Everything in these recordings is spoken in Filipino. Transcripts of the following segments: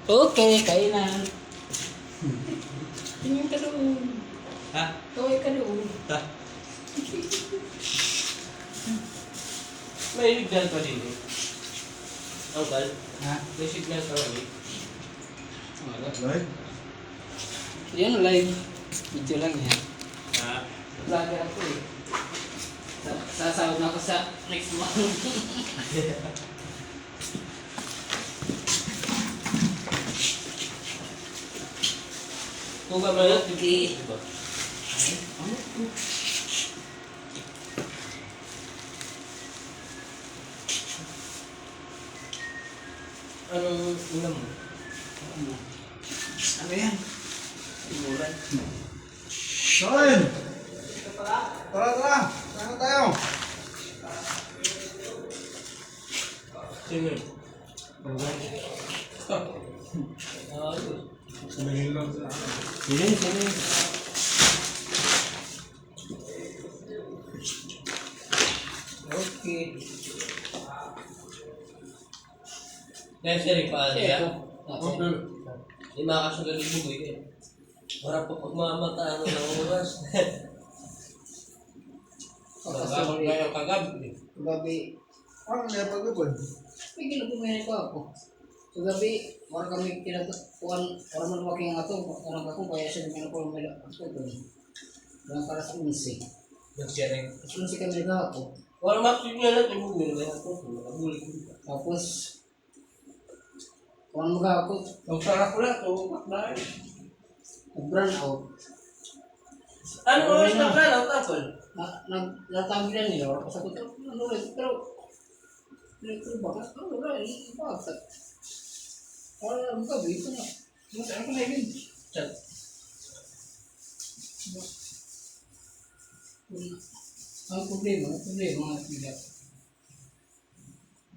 Okay, kainan. Tingin ka doon. Ha? Kaway ka doon. Ha? May signal pa din eh. Uncle, Ha? may signal pa rin eh. Wala. Right? Yan, live. Video lang yan. Ha? Vlogger ako eh. Sasahod na ako sa next month. Kung ba man natin, Hindi. diba? Anong ulam mo? Ano yan? Tiguran. Kain! Tara, tara! Saan na tayo? Sino yun? Sumingin lang sa akin. Sino? Okay. Next year pa siya. Okay. Hindi makakasunod yung bugoy eh. Para po pagmamata ng oras. Ngayon kagabi. Gabi. Ano na pagkakon? May ginagumay ko ako. So gabi, wala kami kinatukuan, wala man waking ato, parang ako, kaya siya naman ako may ako doon. Lang para sa unsi. Nag-sharing. Tapos unsi kami nag-ako. Wala makikita natin yung bugoy na ako. Nabuli ko. Tapos, kung mag-ako, Ang sarap ko na ito. Bakit? nag-burn out. Ano oras na ka lang tapon? Natagilan nila, wala pa sa kuto. Ano ulit, pero, ba? Ano wala, bakit? Wala, gabi, ito na. Ano ko na yun? Chat. Ang problema nga sila.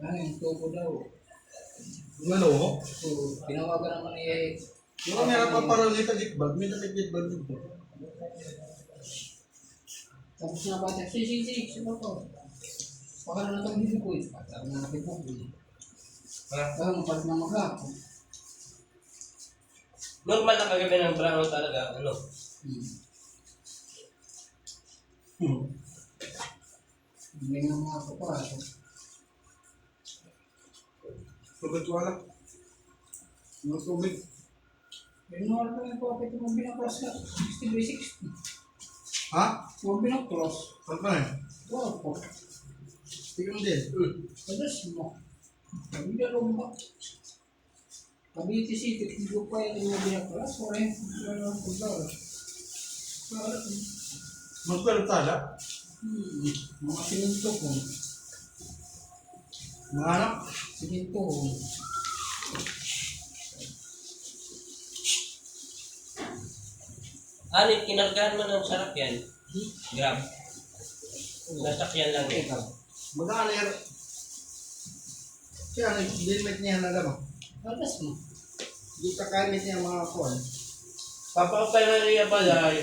Ang tubo daw. Ano? So, tinawagan naman ni... Yung kami napaparang kita gitbag, may nakikitbag dito. Tapos na ba siya? Sige, sino ko? Baka na itong hindi ko eh. Sabi na natin po. Baka mapalit na mag-ako. Normal na kagabi ng brown talaga. Ano? Hindi nga mga kaparato. Pagkat wala. Mga tubig. Pero naman pa yung kapit yung binakross na. 60 by 60. Ha? Yung binakross. Saan pa eh? Wow po. Tignan din. Padas mo. Hindi na lumba. Cavite City, hindi ko pa yung binakross. Wala yung pagdara. Magpalutala? Mga siminto ko. Mga anak? Siminto ko. Anit, kinargahan mo ng sarap yan. Grab. Nasakyan lang eh. Magkano yan? Kaya ano, limit niya na lang. Padas mo. Hindi kakamit niya mga kuwan. Papakapal na niya pala.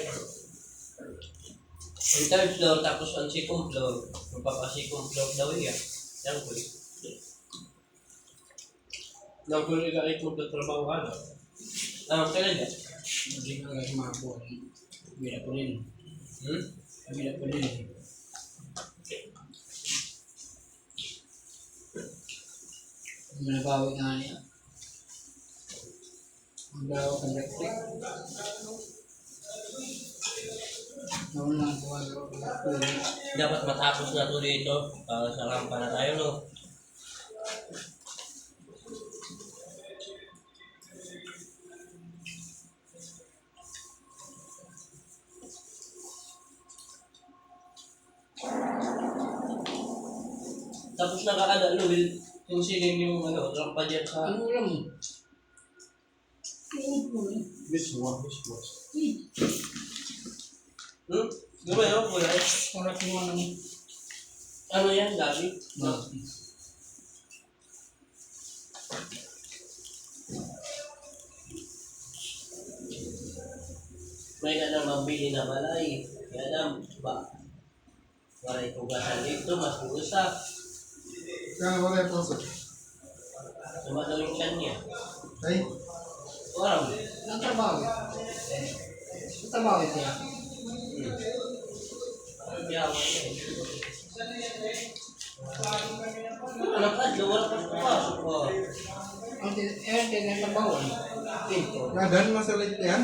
Ang third floor, tapos ang second floor. Magpapasecond floor daw iya. Yan ko eh. Nang kung ikakit mo trabaho ka na. Kailan yan? Hindi ka lang mga buwan. Bila po rin. Hmm? Bila po rin. Manabawi nga niya. Ang daw ang electric. Naman lang po ang electric. Dapat matapos na to dito. Para sa rampa na tayo, no? Tapos nakakala, Will, yung siling yung rampa dyan sa... Ano ulam mo? Ano po eh? Miswa. Hmm? Di ba yun, kuya? Para po ano. Ano yan, gabi? May ka na mabili na balay. Kaya na, ba? Waray tugasan dito, mas usap. Kaya wala yung puso. Sumadawin siya niya. Ay, Parang. Nagtrabaho. Nagtrabaho siya. Kaya ako anak ka, wala ka papasok ko. Ang nagtrabaho. Pinto. Nadan masalit yan.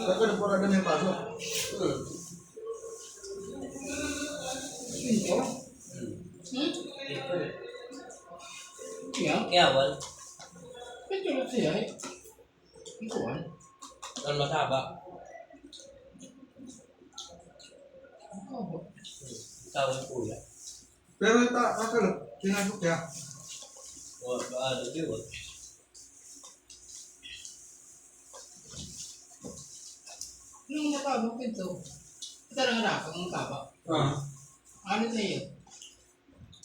Saka na pura doon yung pasok. Pinto? Yeah. Kaya wal, Pinto lang siya eh. Ikuan. ang mataba. Tawag kuya. Pero ito, akala, pinasok ya. O, paano yun? Yung mataba pinto. Ito lang anak, ang mataba. Ano na yun?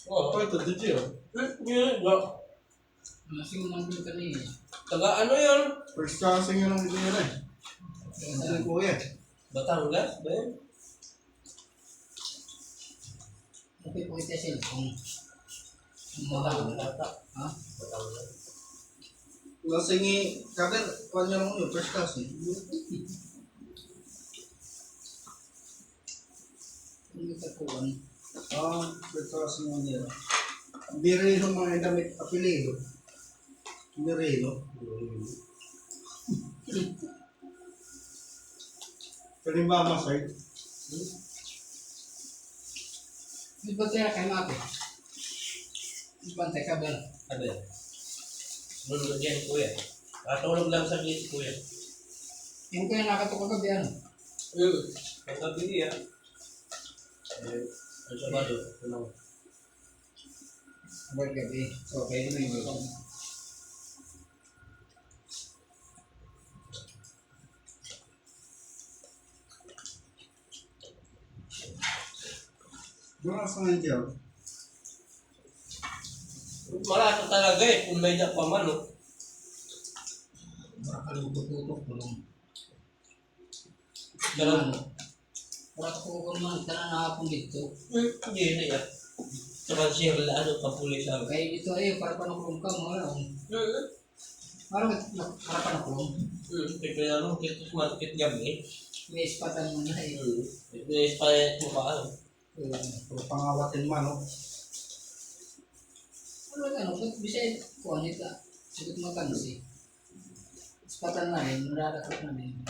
Oh, ito, dito yun. Yun, no. Masing nandun ka na yun. Taga ano yun? First classing yun ang ito yun eh. Ito yung kuya. Batangas ba yun? Okay po ito siya kung mahal. Ha? Batangas. Lasingi, kagan, kuha niya lang yun, first classing. Hindi ka kuwan. First classing yun nila. Biri yung mga damit apelido. Biri, no? Kalimba side. Di ba kaya kay Mate? Di ba tayo ka ba? Sabi. Nunod yan, kuya. Katulog lang sa gate, kuya. Yung kaya nakatuka ka ba yan? Ang sabi niya. Ang sabado. Ano? Abad gabi. So, kaya naman yung gabi. Doon ka sa ngayon diyan. Malasa talaga eh, kung may pa man, no? Makalutot-lutot ko lang. Dalang, Para ko kung man na nakapong dito. hindi na yan. Saka siya, ano, kapulis sabi. Kaya dito ay para panakulong ka mo. Parang para panakulong. Kaya ano, kito sumatikit gabi. May ispatan mo na eh. May spayet mo pa, ano? Kung pangawatin man, no? Ano, kung bisay ko, ano ito? Sagot mo ka si. Ispatan na eh, nararakot namin.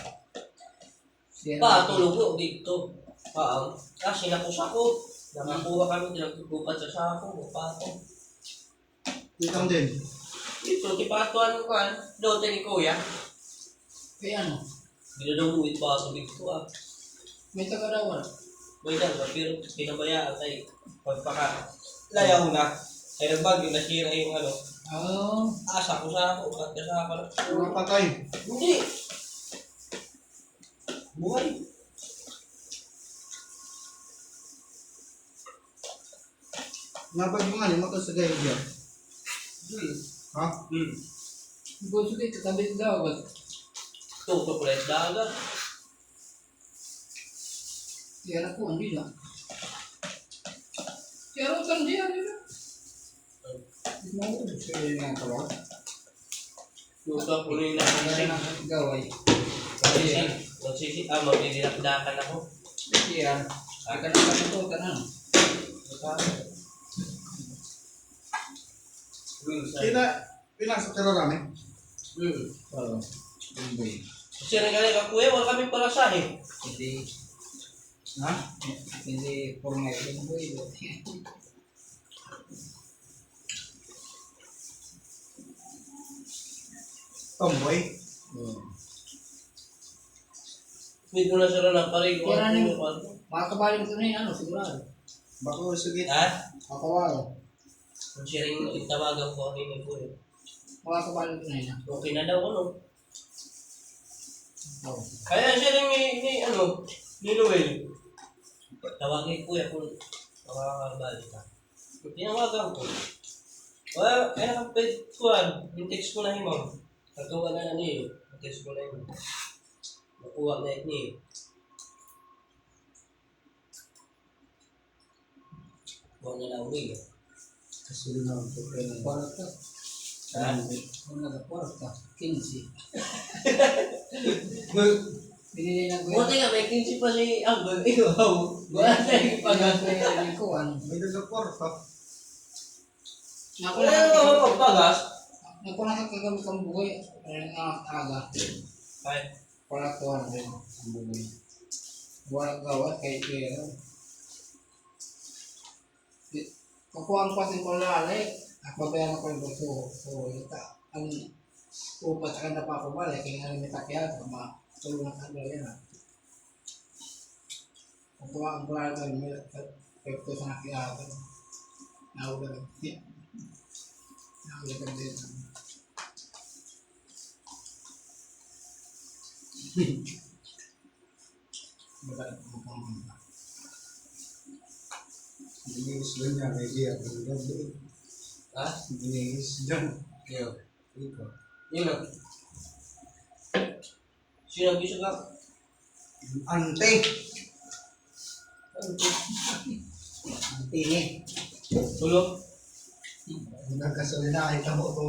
Tulog ko dito. Kasi nakusako. Nakakuha kami, tinagtutupan sa sako, pato. Itang din. Ito, tipatuan ko kan, dote ni kuya. Kaya ano, Ginadumuit pa ako dito may taga-rawar. May dalawa, pero pinabayaan tayo. Pagpaka, layaw na. Kaya nagbagyo, nasira yung ano. Asa ko sa ako, ukat ka sa ako. Mga patay. Hindi. Buhay. Napag mo nga, lima ka sa gaya diyan. Ha? Gusto dito, tabi daw. Tuto ko lang dagat. Kaya ako, hindi na. Kaya ako, hindi na. Hindi mo ako, gusto nga kalawat. Tuto ko rin na Kaya na gaway. Magsisi, magdidilakdakan ako. Kaya, akan na ito, tanan. Pinasok ka rin namin. Oo. Hindi. Kasi nagaling ako wala kami pala sa eh. Hindi. Ha? Hindi formal yung buhay. Tomboy. Hindi ko na sila naparigo. Kaya na makakabalin ko na yun, ano, sigurado. Bako sige. Ha? Makakawal. Kung siya rin itawagan ko ako yun po eh. Makakabalin ko na yun. Okay na daw ano. Oo. Kaya siya rin ni Noel. Tawagin ko ya kung makakabalik ka. Kung tinawagan ko. Well, kaya kapit ko yung text ko na himaw. Nagawa na yun. Yung text ko na yun. Nakuha na yun eh. Kuha na lang uwi. Kasi na ako. Parang ka. Ha? Kung nag-porta, 15. Binili na ko yan. Buti nga, may 15 pa si Uncle. Ikaw, wala na yung pagas. May nagkakwarta. Ako Wala na naman magpagas. kagamit ang buhay. Ang aga. Kahit, Wala ko rin ang buhay. Wala gawat kay Kero. Kukuha ko kasi ko lalay. Babayaran ko yung gusto. So, ita. Ang upat sa kanya napapabalik. Kaya nga may takya. Tulungan ka nila yan. Kukuha ang lalay ko yung pepto sa nakiyakan. Naulag. Naulag din. Binigis lang niya, may diya. ha? Binigis dyan. Iyo. Ikaw. Yun lang. Sino gusto ka? Ante. Ante ni. Tulog? Nagkasulina, kita mo ito.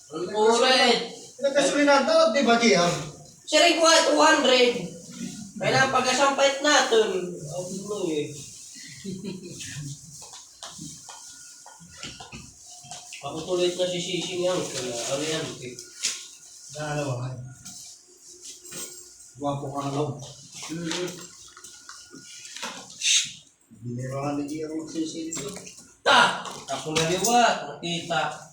Ang ulit! Nagkasulina ito, di ba, Gian? Siya rin kuha 200. Kailangan pagkasampait natin. Ano eh. Pakutuloy na si Sising yan. Ano yan? Dalawa. Guwapo ka na lang. Binira ka ni Gian magsisilip. Ta! Ako na liwat. Nakita.